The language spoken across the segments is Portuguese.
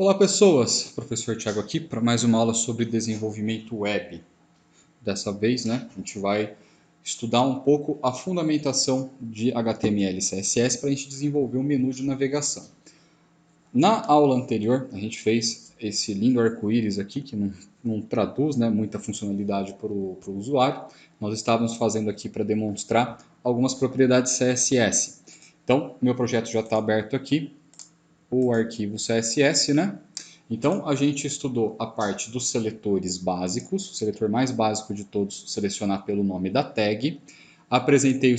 Olá pessoas, professor Thiago aqui para mais uma aula sobre desenvolvimento web. Dessa vez, a gente vai estudar um pouco a fundamentação de HTML e CSS para a gente desenvolver um menu de navegação. Na aula anterior, a gente fez esse lindo arco-íris aqui, que não traduz muita funcionalidade para o usuário. Nós estávamos fazendo aqui para demonstrar algumas propriedades CSS. Então, meu projeto já está aberto aqui, o arquivo CSS, Então, a gente estudou a parte dos seletores básicos, o seletor mais básico de todos, selecionar pelo nome da tag. Apresentei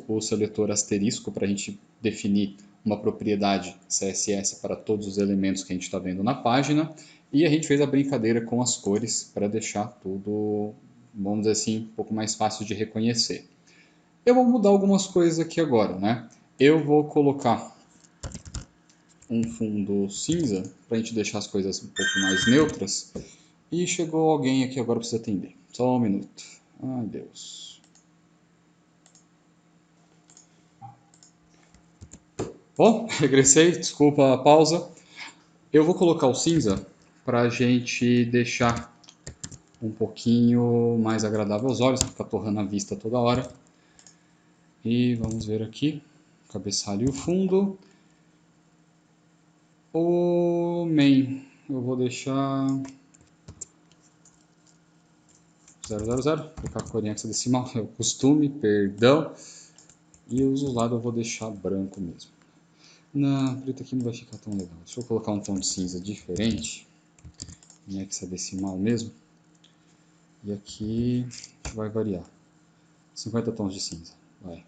o seletor asterisco para a gente definir uma propriedade CSS para todos os elementos que a gente está vendo na página. E a gente fez a brincadeira com as cores para deixar tudo, vamos dizer assim, um pouco mais fácil de reconhecer. Eu vou mudar algumas coisas aqui agora, Eu vou colocar um fundo cinza para a gente deixar as coisas um pouco mais neutras. E chegou alguém aqui agora, precisa atender. Só um minuto. Ai, Deus. Bom, regressei, desculpa a pausa. Eu vou colocar o cinza para a gente deixar um pouquinho mais agradável aos olhos, ficar torrando a vista toda hora. E vamos ver aqui, cabeçalho e o fundo. O main, eu vou deixar 000, vou colocar a corinha hexadecimal, é o costume, perdão. E os lados eu vou deixar branco mesmo. Não, preto aqui não vai ficar tão legal. Deixa eu colocar um tom de cinza diferente, em hexadecimal mesmo. E aqui a gente vai variar. 50 tons de cinza, vai.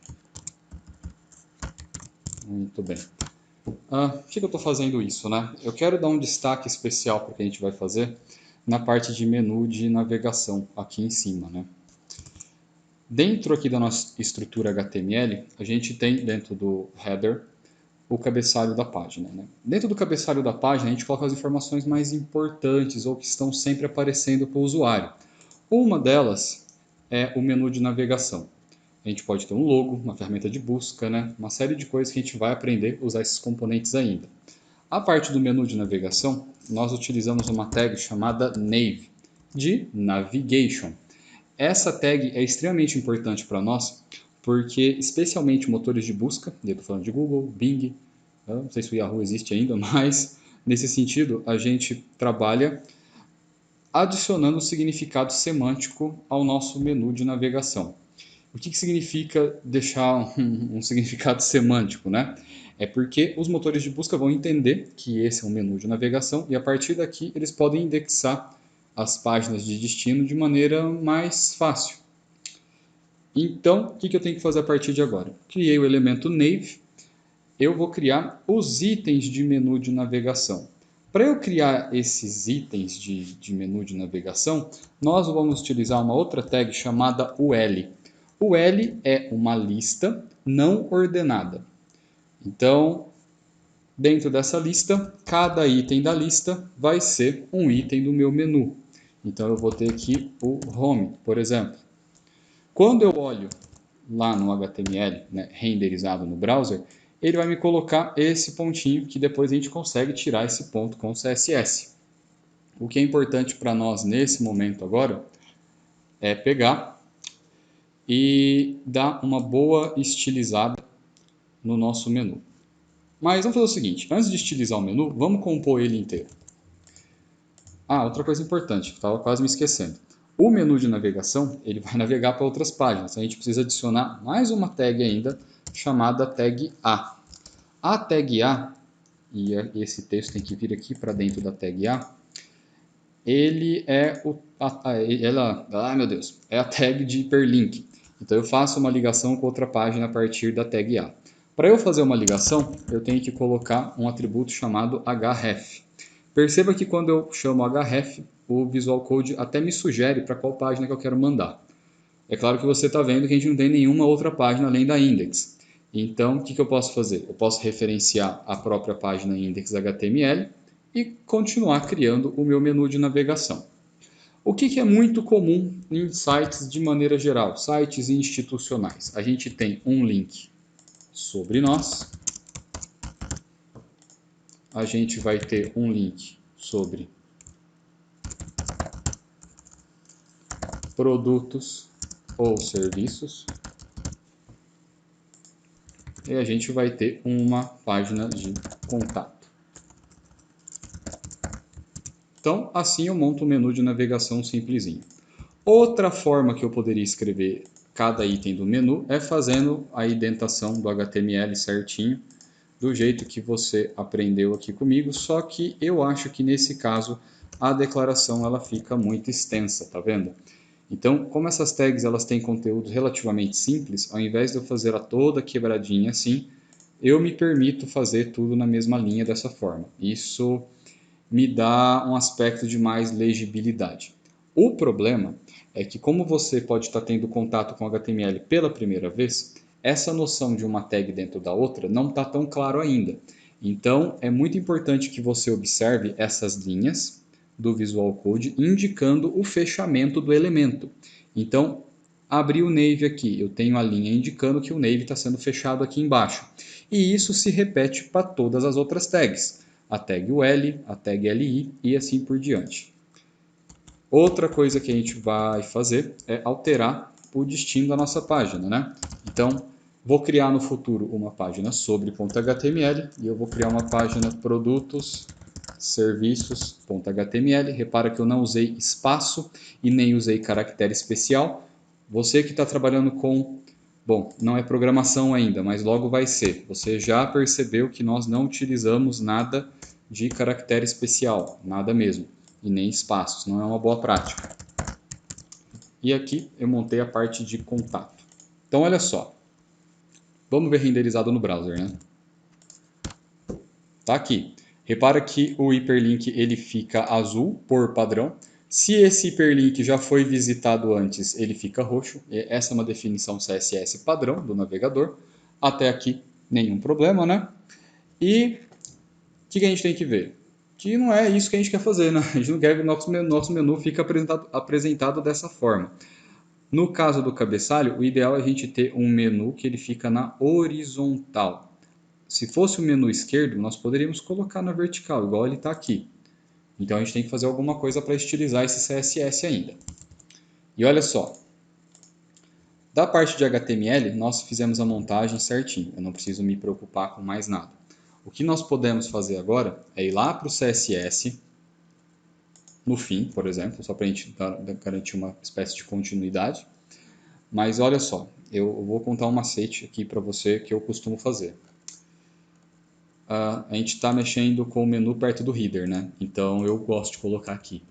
Muito bem. Por que eu estou fazendo isso, Eu quero dar um destaque especial para o que a gente vai fazer na parte de menu de navegação aqui em cima, Dentro aqui da nossa estrutura HTML, a gente tem dentro do header o cabeçalho da página. Dentro do cabeçalho da página, a gente coloca as informações mais importantes ou que estão sempre aparecendo para o usuário. Uma delas é o menu de navegação. A gente pode ter um logo, uma ferramenta de busca, uma série de coisas que a gente vai aprender a usar esses componentes ainda. A parte do menu de navegação, nós utilizamos uma tag chamada nav, de navigation. Essa tag é extremamente importante para nós, porque especialmente motores de busca, eu estou falando de Google, Bing, não sei se o Yahoo existe ainda, mas nesse sentido a gente trabalha adicionando significado semântico ao nosso menu de navegação. O que significa deixar um significado semântico, É porque os motores de busca vão entender que esse é um menu de navegação e a partir daqui eles podem indexar as páginas de destino de maneira mais fácil. Então, o que eu tenho que fazer a partir de agora? Criei o elemento nav, eu vou criar os itens de menu de navegação. Para eu criar esses itens de menu de navegação, nós vamos utilizar uma outra tag chamada UL. O L é uma lista não ordenada. Então, dentro dessa lista, cada item da lista vai ser um item do meu menu. Então, eu vou ter aqui o home, por exemplo. Quando eu olho lá no HTML, renderizado no browser, ele vai me colocar esse pontinho que depois a gente consegue tirar esse ponto com o CSS. O que é importante para nós nesse momento agora é pegar e dar uma boa estilizada no nosso menu. Mas vamos fazer o seguinte, antes de estilizar o menu, vamos compor ele inteiro. Outra coisa importante, que estava quase me esquecendo. O menu de navegação, ele vai navegar para outras páginas. A gente precisa adicionar mais uma tag ainda, chamada tag A. A tag A, e esse texto tem que vir aqui para dentro da tag A, ele é é a tag de hiperlink. Então eu faço uma ligação com outra página a partir da tag A. Para eu fazer uma ligação, eu tenho que colocar um atributo chamado href. Perceba que quando eu chamo href, o Visual Code até me sugere para qual página que eu quero mandar. É claro que você está vendo que a gente não tem nenhuma outra página além da index. Então, o que eu posso fazer? Eu posso referenciar a própria página index.html e continuar criando o meu menu de navegação. O que é muito comum em sites de maneira geral, sites institucionais? A gente tem um link sobre nós, a gente vai ter um link sobre produtos ou serviços. E a gente vai ter uma página de contato. Então, assim eu monto um menu de navegação simplesinho. Outra forma que eu poderia escrever cada item do menu é fazendo a indentação do HTML certinho, do jeito que você aprendeu aqui comigo, só que eu acho que nesse caso a declaração ela fica muito extensa, tá vendo? Então, como essas tags elas têm conteúdo relativamente simples, ao invés de eu fazer a toda quebradinha assim, eu me permito fazer tudo na mesma linha dessa forma. Isso me dá um aspecto de mais legibilidade. O problema é que como você pode estar tendo contato com HTML pela primeira vez, essa noção de uma tag dentro da outra não está tão claro ainda. Então, é muito importante que você observe essas linhas do Visual Code indicando o fechamento do elemento. Então, abri o Navy aqui, eu tenho a linha indicando que o Navy está sendo fechado aqui embaixo. E isso se repete para todas as outras tags. A tag UL, a tag LI e assim por diante. Outra coisa que a gente vai fazer é alterar o destino da nossa página, né? Então, vou criar no futuro uma página sobre .html e eu vou criar uma página produtos, serviços.html. Repara que eu não usei espaço e nem usei caractere especial. Você que está trabalhando com... Bom, não é programação ainda, mas logo vai ser. Você já percebeu que nós não utilizamos nada de caractere especial, nada mesmo. E nem espaços, não é uma boa prática. E aqui eu montei a parte de contato. Então olha só, vamos ver renderizado no browser, né? Tá aqui. Repara que o hiperlink ele fica azul por padrão. Se esse hiperlink já foi visitado antes, ele fica roxo. Essa é uma definição CSS padrão do navegador. Até aqui, nenhum problema, né? E o que a gente tem que ver? Que não é isso que a gente quer fazer, né? A gente não quer que o nosso menu fique apresentado dessa forma. No caso do cabeçalho, o ideal é a gente ter um menu que ele fica na horizontal. Se fosse o menu esquerdo, nós poderíamos colocar na vertical, igual ele está aqui. Então a gente tem que fazer alguma coisa para estilizar esse CSS ainda. E olha só, da parte de HTML, nós fizemos a montagem certinho. Eu não preciso me preocupar com mais nada. O que nós podemos fazer agora é ir lá para o CSS, no fim, por exemplo, só para a gente garantir uma espécie de continuidade. Mas olha só, eu vou contar um macete aqui para você que eu costumo fazer. A gente está mexendo com o menu perto do header, né? Então eu gosto de colocar aqui,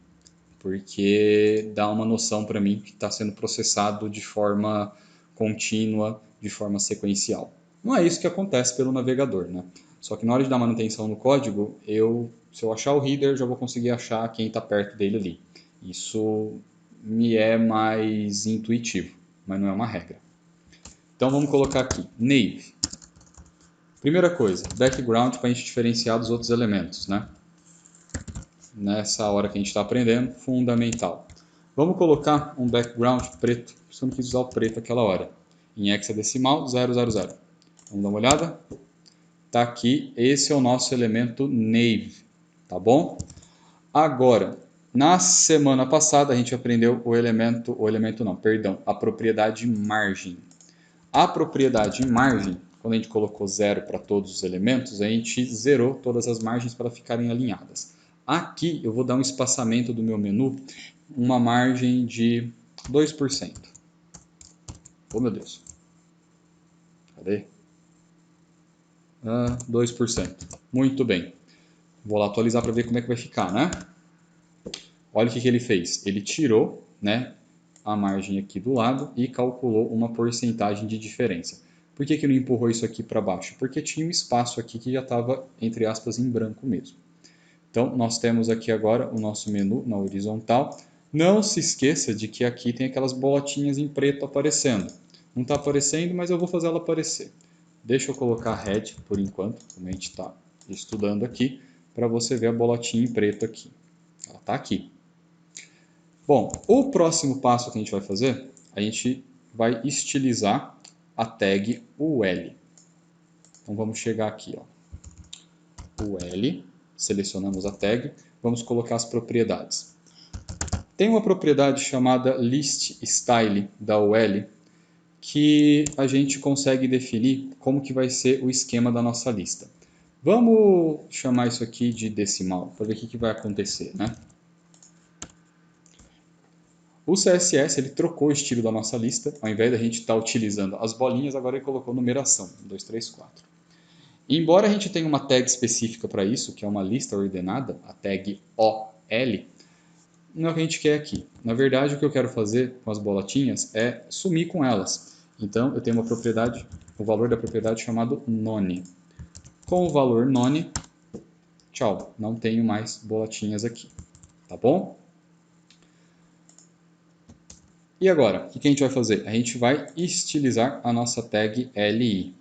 porque dá uma noção para mim que está sendo processado de forma contínua, de forma sequencial. Não é isso que acontece pelo navegador, né? Só que na hora de dar manutenção no código, se eu achar o header, já vou conseguir achar quem está perto dele ali. Isso me é mais intuitivo, mas não é uma regra. Então vamos colocar aqui, Navy. Primeira coisa, background para a gente diferenciar dos outros elementos, né? Nessa hora que a gente está aprendendo, fundamental. Vamos colocar um background preto, você não quis usar o preto aquela hora, em hexadecimal 000. Vamos dar uma olhada? Tá aqui, esse é o nosso elemento nave, tá bom? Agora, na semana passada a gente aprendeu a propriedade margem. A propriedade margem, quando a gente colocou 0 para todos os elementos, a gente zerou todas as margens para ficarem alinhadas. Aqui eu vou dar um espaçamento do meu menu, uma margem de 2%. Oh meu Deus. Cadê? 2%. Muito bem. Vou lá atualizar para ver como é que vai ficar, né? Olha o que ele fez. Ele tirou, né, a margem aqui do lado e calculou uma porcentagem de diferença. Por que não empurrou isso aqui para baixo? Porque tinha um espaço aqui que já estava, entre aspas, em branco mesmo. Então, nós temos aqui agora o nosso menu na horizontal. Não se esqueça de que aqui tem aquelas bolotinhas em preto aparecendo. Não está aparecendo, mas eu vou fazer ela aparecer. Deixa eu colocar red por enquanto, como a gente está estudando aqui, para você ver a bolotinha em preto aqui. Ela está aqui. Bom, o próximo passo que a gente vai fazer, a gente vai estilizar a tag UL. Então vamos chegar aqui, ó. UL, selecionamos a tag. vamos colocar as propriedades. Tem uma propriedade chamada listStyle da UL, que a gente consegue definir como que vai ser o esquema da nossa lista. Vamos chamar isso aqui de decimal, para ver o que vai acontecer, né? O CSS ele trocou o estilo da nossa lista, ao invés da gente estar utilizando as bolinhas, agora ele colocou numeração, 1, 2, 3, 4. E embora a gente tenha uma tag específica para isso, que é uma lista ordenada, a tag OL, não é o que a gente quer aqui. Na verdade, o que eu quero fazer com as bolotinhas é sumir com elas. Então, eu tenho uma propriedade, o valor da propriedade chamado none. Com o valor none, tchau, não tenho mais bolotinhas aqui, tá bom? E agora, o que a gente vai fazer? A gente vai estilizar a nossa tag li.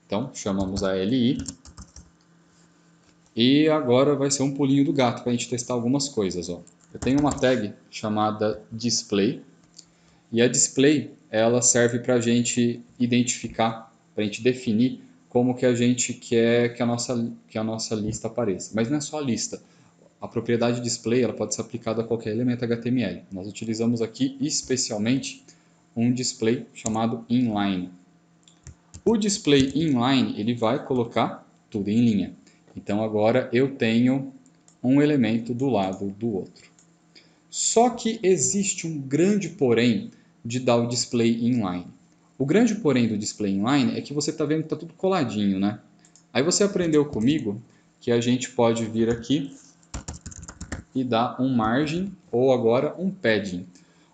Então, chamamos a li. E agora vai ser um pulinho do gato para a gente testar algumas coisas. Ó. Eu tenho uma tag chamada display. E a display ela serve para a gente identificar, para a gente definir como que a gente quer que a nossa lista apareça. Mas não é só a lista. A propriedade display ela pode ser aplicada a qualquer elemento HTML. Nós utilizamos aqui especialmente um display chamado inline. O display inline ele vai colocar tudo em linha. Então agora eu tenho um elemento do lado do outro. Só que existe um grande porém de dar o display inline. O grande porém do display inline é que você está vendo que está tudo coladinho, né? Aí você aprendeu comigo que a gente pode vir aqui e dar um margin ou agora um padding.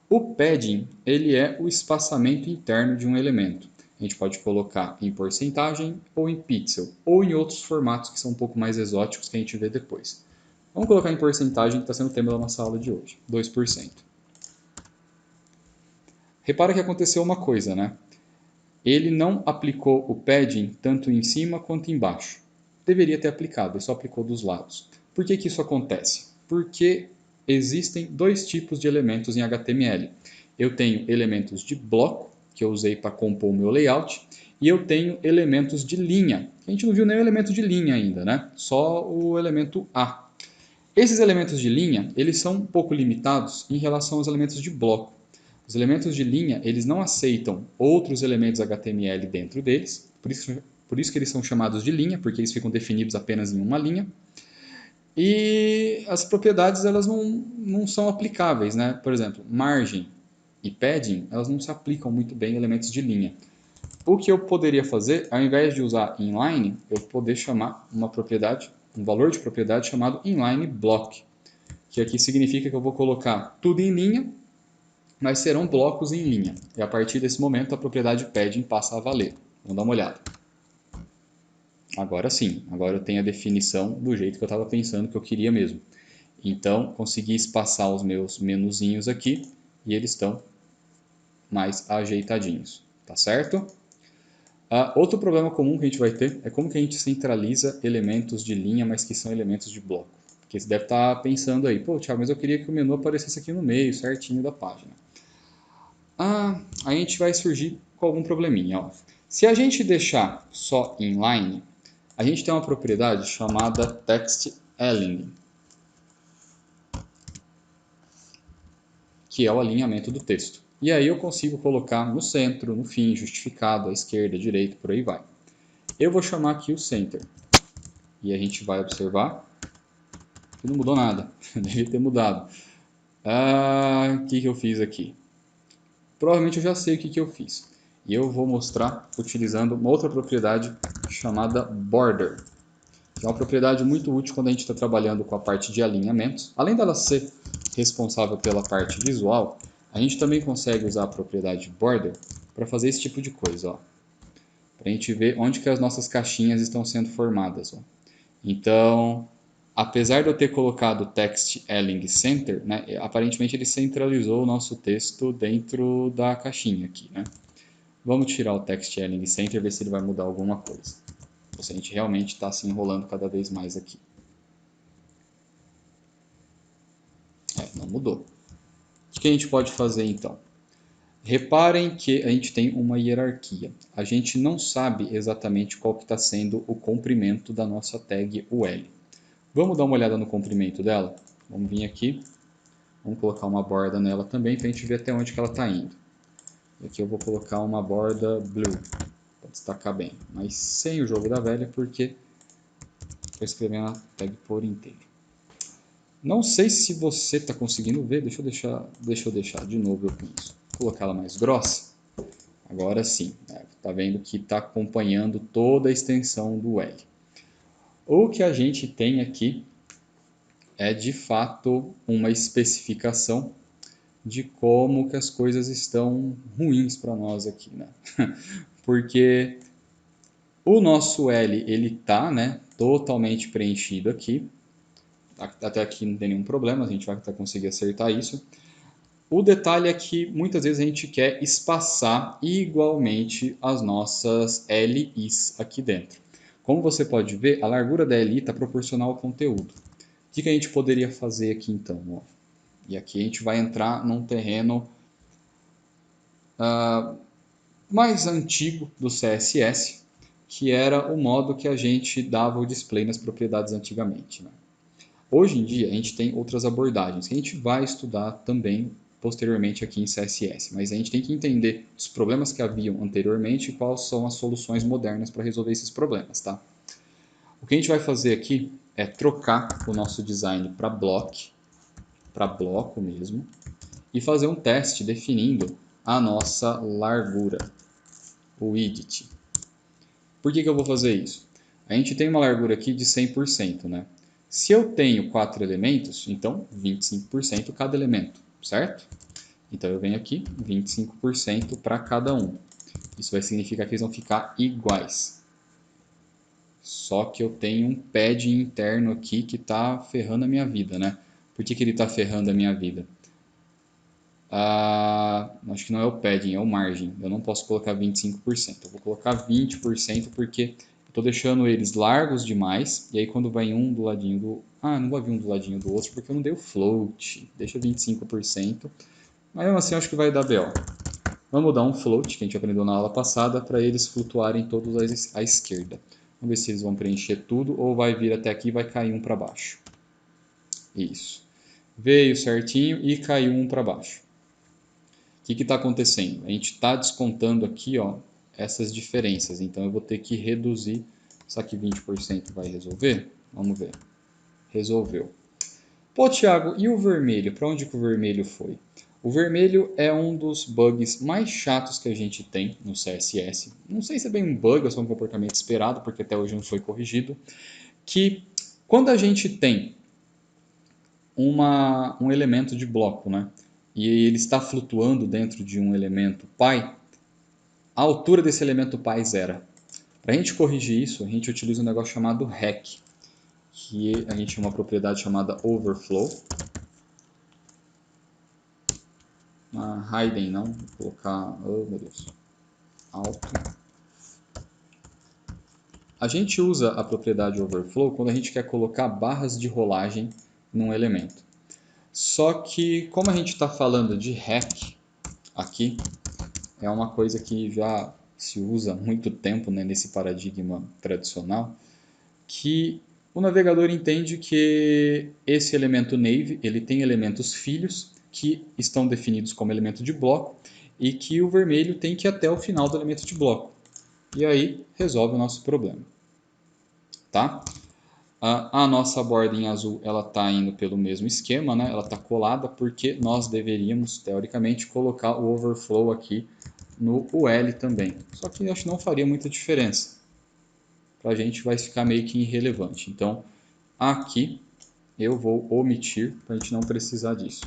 O padding ele é o espaçamento interno de um elemento. A gente pode colocar em porcentagem ou em pixel, ou em outros formatos que são um pouco mais exóticos que a gente vê depois. Vamos colocar em porcentagem, que está sendo o tema da nossa aula de hoje, 2%. Repara que aconteceu uma coisa, né? Ele não aplicou o padding tanto em cima quanto embaixo. Deveria ter aplicado, ele só aplicou dos lados. Por que isso acontece? Porque existem dois tipos de elementos em HTML. Eu tenho elementos de bloco, que eu usei para compor o meu layout, e eu tenho elementos de linha. A gente não viu nem o elemento de linha ainda, né? Só o elemento A. Esses elementos de linha, eles são um pouco limitados em relação aos elementos de bloco. Os elementos de linha, eles não aceitam outros elementos HTML dentro deles, por isso que eles são chamados de linha, porque eles ficam definidos apenas em uma linha. E as propriedades, elas não são aplicáveis, né? Por exemplo, margem e padding, elas não se aplicam muito bem em elementos de linha. O que eu poderia fazer, ao invés de usar inline, eu poder chamar uma propriedade, um valor de propriedade chamado inline block, que aqui significa que eu vou colocar tudo em linha, mas serão blocos em linha. E a partir desse momento a propriedade padding passa a valer. Vamos dar uma olhada. Agora sim, agora eu tenho a definição do jeito que eu estava pensando que eu queria mesmo. Então, consegui espaçar os meus menuzinhos aqui e eles estão mais ajeitadinhos, tá certo? Outro problema comum que a gente vai ter é como que a gente centraliza elementos de linha, mas que são elementos de bloco. Porque você deve estar pensando aí, pô, Thiago, mas eu queria que o menu aparecesse aqui no meio, certinho da página. A gente vai surgir com algum probleminha. Ó. Se a gente deixar só inline, a gente tem uma propriedade chamada text align, que é o alinhamento do texto. E aí eu consigo colocar no centro, no fim, justificado, à esquerda, à direita, por aí vai. Eu vou chamar aqui o center. E a gente vai observar que não mudou nada. Devia ter mudado. O que eu fiz aqui? Provavelmente eu já sei o que eu fiz. E eu vou mostrar utilizando uma outra propriedade chamada border, que é uma propriedade muito útil quando a gente está trabalhando com a parte de alinhamentos. Além dela ser responsável pela parte visual, a gente também consegue usar a propriedade border para fazer esse tipo de coisa. Para a gente ver onde que as nossas caixinhas estão sendo formadas. Ó. Então, apesar de eu ter colocado o text align center, né, aparentemente ele centralizou o nosso texto dentro da caixinha aqui. Né? Vamos tirar o text align center e ver se ele vai mudar alguma coisa. Ou se a gente realmente está se enrolando cada vez mais aqui. Não mudou. O que a gente pode fazer então? Reparem que a gente tem uma hierarquia. A gente não sabe exatamente qual que está sendo o comprimento da nossa tag UL. Vamos dar uma olhada no comprimento dela? Vamos vir aqui, vamos colocar uma borda nela também para a gente ver até onde que ela está indo. E aqui eu vou colocar uma borda blue, para destacar bem, mas sem o jogo da velha, porque estou escrevendo a tag por inteiro. Não sei se você está conseguindo ver, deixa eu deixar de novo eu com isso. Vou colocar ela mais grossa. Agora sim, tá vendo que está acompanhando toda a extensão do L. O que a gente tem aqui é de fato uma especificação de como que as coisas estão ruins para nós aqui, né? Porque o nosso L ele tá, né, totalmente preenchido aqui. Até aqui não tem nenhum problema, a gente vai conseguir acertar isso. O detalhe é que muitas vezes a gente quer espaçar igualmente as nossas LIs aqui dentro. Como você pode ver, a largura da LI está proporcional ao conteúdo. O que a gente poderia fazer aqui então? Ó? E aqui a gente vai entrar num terreno mais antigo do CSS, que era o modo que a gente dava o display nas propriedades antigamente. Né? Hoje em dia a gente tem outras abordagens que a gente vai estudar também posteriormente aqui em CSS, mas a gente tem que entender os problemas que haviam anteriormente e quais são as soluções modernas para resolver esses problemas. Tá? O que a gente vai fazer aqui é trocar o nosso design para bloco mesmo, e fazer um teste definindo a nossa largura, o width. Por que eu vou fazer isso? A gente tem uma largura aqui de 100%, né? Se eu tenho 4 elementos, então 25% cada elemento, certo? Então eu venho aqui, 25% para cada um. Isso vai significar que eles vão ficar iguais. Só que eu tenho um padding interno aqui que está ferrando a minha vida, né? Por que ele está ferrando a minha vida? Acho que não é o padding, é o margin. Eu não posso colocar 25%. Eu vou colocar 20% porque eu estou deixando eles largos demais. E aí quando vai um do ladinho do... não vai vir um do ladinho do outro porque eu não dei o float. Deixa 25%. Mas mesmo assim eu acho que vai dar BO. Vamos dar um float, que a gente aprendeu na aula passada, para eles flutuarem todos à esquerda. Vamos ver se eles vão preencher tudo ou vai vir até aqui e vai cair um para baixo. Isso. Veio certinho e caiu um para baixo. O que está acontecendo? A gente está descontando aqui ó, essas diferenças, então eu vou ter que reduzir. Será que 20% vai resolver? Vamos ver. Resolveu. Pô, Thiago, e o vermelho? Para onde que o vermelho foi? O vermelho é um dos bugs mais chatos que a gente tem no CSS. Não sei se é bem um bug ou só um comportamento esperado, porque até hoje não foi corrigido. Que quando a gente tem um elemento de bloco, né? E ele está flutuando dentro de um elemento pi, a altura desse elemento pi zera. Para a gente corrigir isso, a gente utiliza um negócio chamado rec, que a gente tem uma propriedade chamada overflow. Hidden não, vou colocar, oh meu Deus, alto. A gente usa a propriedade overflow quando a gente quer colocar barras de rolagem num elemento. Só que como a gente está falando de rec aqui, é uma coisa que já se usa há muito tempo, né, nesse paradigma tradicional, que o navegador entende que esse elemento nave ele tem elementos filhos que estão definidos como elemento de bloco e que o vermelho tem que ir até o final do elemento de bloco. E aí resolve o nosso problema. Tá? A nossa borda em azul ela está indo pelo mesmo esquema, né? Ela está colada porque nós deveríamos, teoricamente, colocar o overflow aqui no UL também. Só que acho que não faria muita diferença. Para a gente vai ficar meio que irrelevante. Então, aqui eu vou omitir para a gente não precisar disso.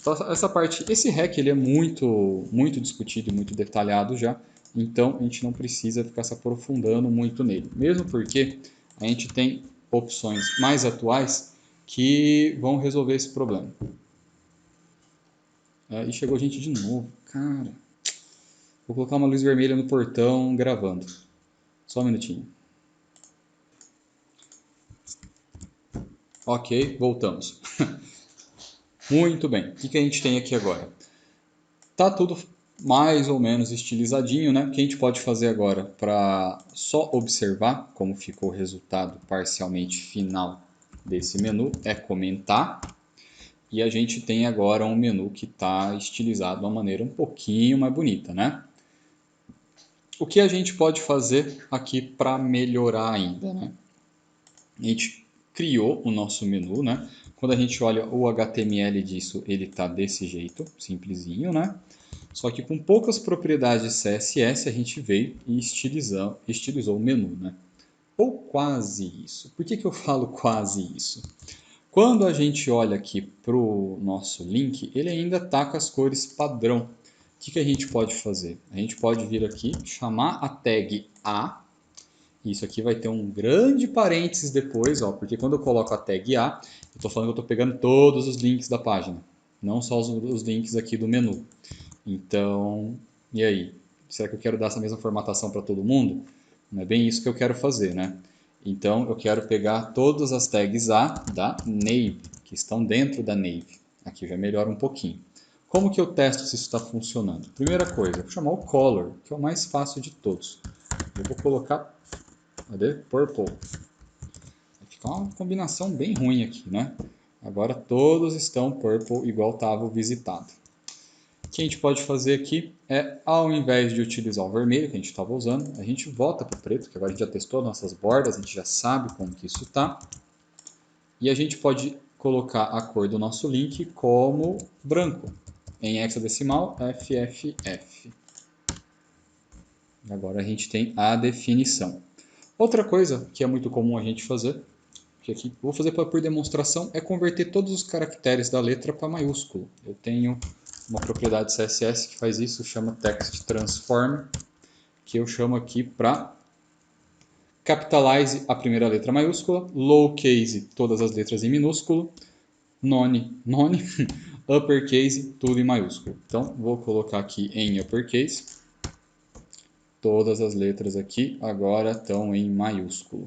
Então, essa parte, esse REC ele é muito discutido e muito detalhado já, então a gente não precisa ficar se aprofundando muito nele. Mesmo porque a gente tem opções mais atuais que vão resolver esse problema. E chegou gente de novo, cara. Vou colocar uma luz vermelha no portão gravando. Só um minutinho. Ok, voltamos. Muito bem, o que a gente tem aqui agora? Tá tudo mais ou menos estilizadinho, né? O que a gente pode fazer agora para só observar como ficou o resultado parcialmente final desse menu é comentar. E a gente tem agora um menu que está estilizado de uma maneira um pouquinho mais bonita, né? O que a gente pode fazer aqui para melhorar ainda, né? A gente criou o nosso menu, né? Quando a gente olha o HTML disso, ele está desse jeito, simplesinho, né? Só que com poucas propriedades CSS a gente veio e estilizou o menu, né? Ou quase isso. Por que eu falo quase isso? Quando a gente olha aqui para o nosso link, ele ainda está com as cores padrão. O que a gente pode fazer? A gente pode vir aqui, chamar a tag A. Isso aqui vai ter um grande parênteses depois, ó, porque quando eu coloco a tag A, eu estou falando que eu estou pegando todos os links da página, não só os links aqui do menu. Então, e aí? Será que eu quero dar essa mesma formatação para todo mundo? Não é bem isso que eu quero fazer, né? Então, eu quero pegar todas as tags A da Nave, que estão dentro da Nave. Aqui já melhora um pouquinho. Como que eu testo se isso está funcionando? Primeira coisa, eu vou chamar o Color, que é o mais fácil de todos. Eu vou colocar, cadê? Purple. Vai ficar uma combinação bem ruim aqui, né? Agora todos estão Purple igual estava o visitado. O que a gente pode fazer aqui é, ao invés de utilizar o vermelho que a gente estava usando, a gente volta para o preto, que agora a gente já testou nossas bordas, a gente já sabe como que isso está. E a gente pode colocar a cor do nosso link como branco, em hexadecimal FFF. Agora a gente tem a definição. Outra coisa que é muito comum a gente fazer, que aqui vou fazer por demonstração, é converter todos os caracteres da letra para maiúsculo. Eu tenho uma propriedade CSS que faz isso, chama Text Transform, que eu chamo aqui para capitalize a primeira letra maiúscula, lowercase todas as letras em minúsculo, none, uppercase tudo em maiúsculo. Então vou colocar aqui em uppercase, todas as letras aqui agora estão em maiúsculo.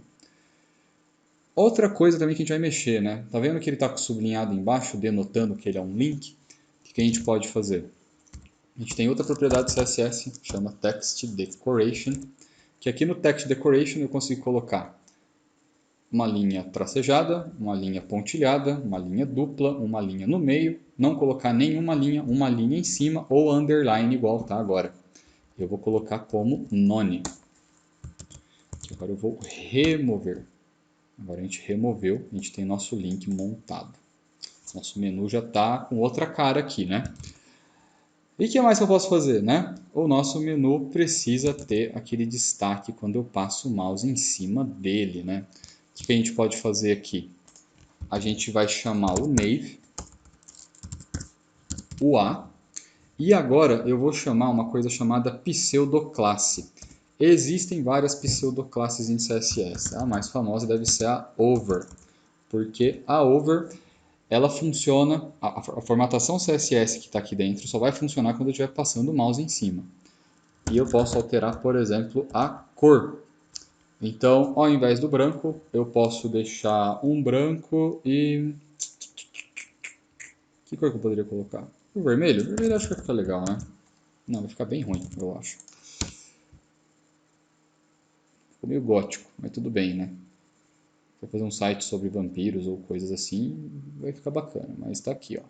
Outra coisa também que a gente vai mexer, né? Tá vendo que ele está com sublinhado embaixo, denotando que ele é um link? O que a gente pode fazer? A gente tem outra propriedade CSS, chama Text Decoration, que aqui no Text Decoration eu consigo colocar uma linha tracejada, uma linha pontilhada, uma linha dupla, uma linha no meio, não colocar nenhuma linha, uma linha em cima ou underline igual tá agora. Eu vou colocar como none. Agora eu vou remover. Agora a gente removeu, a gente tem nosso link montado. Nosso menu já está com outra cara aqui, né? E o que mais que eu posso fazer, né? O nosso menu precisa ter aquele destaque quando eu passo o mouse em cima dele, né? O que a gente pode fazer aqui? A gente vai chamar o Nave, o A, e agora eu vou chamar uma coisa chamada pseudoclasse. Existem várias pseudoclasses em CSS. A mais famosa deve ser a Over, porque a Over ela funciona, a formatação CSS que está aqui dentro só vai funcionar quando eu estiver passando o mouse em cima. E eu posso alterar, por exemplo, a cor. Então, ao invés do branco, eu posso deixar um branco e... Que cor que eu poderia colocar? O vermelho? O vermelho acho que vai ficar legal, né? Não, vai ficar bem ruim, eu acho. Ficou meio gótico, mas tudo bem, né? Vai fazer um site sobre vampiros ou coisas assim, vai ficar bacana. Mas tá aqui, ó.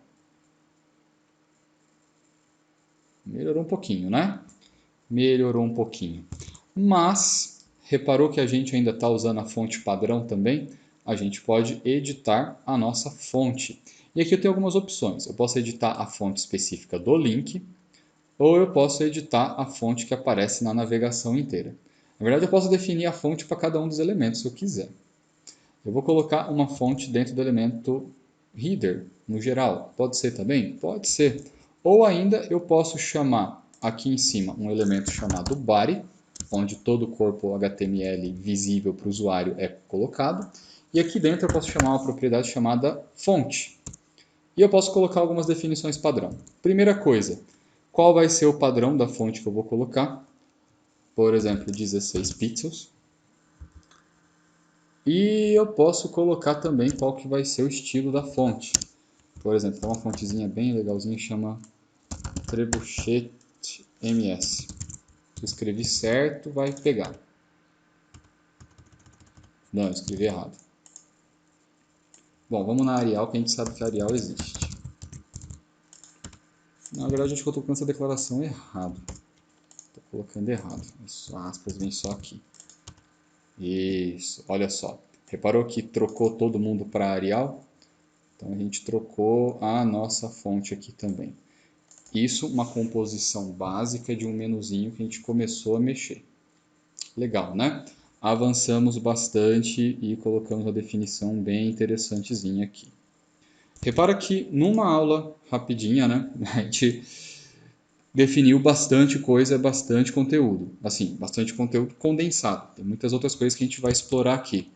Melhorou um pouquinho, né? Melhorou um pouquinho. Mas, reparou que a gente ainda está usando a fonte padrão também? A gente pode editar a nossa fonte. E aqui eu tenho algumas opções. Eu posso editar a fonte específica do link, ou eu posso editar a fonte que aparece na navegação inteira. Na verdade, eu posso definir a fonte para cada um dos elementos se eu quiser. Eu vou colocar uma fonte dentro do elemento header, no geral. Pode ser também? Pode ser. Ou ainda eu posso chamar aqui em cima um elemento chamado body, onde todo o corpo HTML visível para o usuário é colocado. E aqui dentro eu posso chamar uma propriedade chamada fonte. E eu posso colocar algumas definições padrão. Primeira coisa, qual vai ser o padrão da fonte que eu vou colocar? Por exemplo, 16 pixels. E eu posso colocar também qual que vai ser o estilo da fonte. Por exemplo, uma fontezinha bem legalzinha chama Trebuchet MS. Se eu escrevi certo, vai pegar. Não, eu escrevi errado. Bom, vamos na Arial, que a gente sabe que a Arial existe. Na verdade, acho que eu estou colocando essa declaração errado. Estou colocando errado. Isso, aspas vem só aqui. Isso, olha só. Reparou que trocou todo mundo para Arial? Então a gente trocou a nossa fonte aqui também. Isso, uma composição básica de um menuzinho que a gente começou a mexer. Legal, né? Avançamos bastante e colocamos uma definição bem interessantezinha aqui. Repara que numa aula rapidinha, né, a gente definiu bastante coisa, bastante conteúdo. Assim, bastante conteúdo condensado. Tem muitas outras coisas que a gente vai explorar aqui.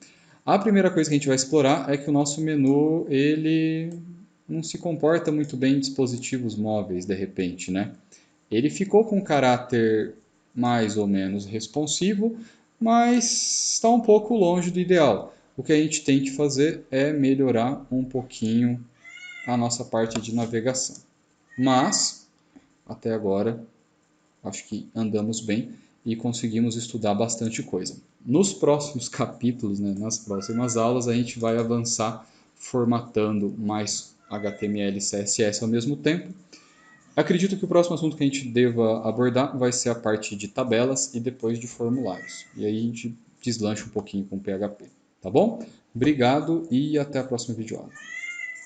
A primeira coisa que a gente vai explorar é que o nosso menu, ele não se comporta muito bem em dispositivos móveis, de repente, né? Ele ficou com um caráter mais ou menos responsivo, mas está um pouco longe do ideal. O que a gente tem que fazer é melhorar um pouquinho a nossa parte de navegação. Mas, até agora, acho que andamos bem e conseguimos estudar bastante coisa. Nos próximos capítulos, né, nas próximas aulas, a gente vai avançar formatando mais HTML e CSS ao mesmo tempo. Acredito que o próximo assunto que a gente deva abordar vai ser a parte de tabelas e depois de formulários. E aí a gente deslancha um pouquinho com o PHP, tá bom? Obrigado e até a próxima videoaula.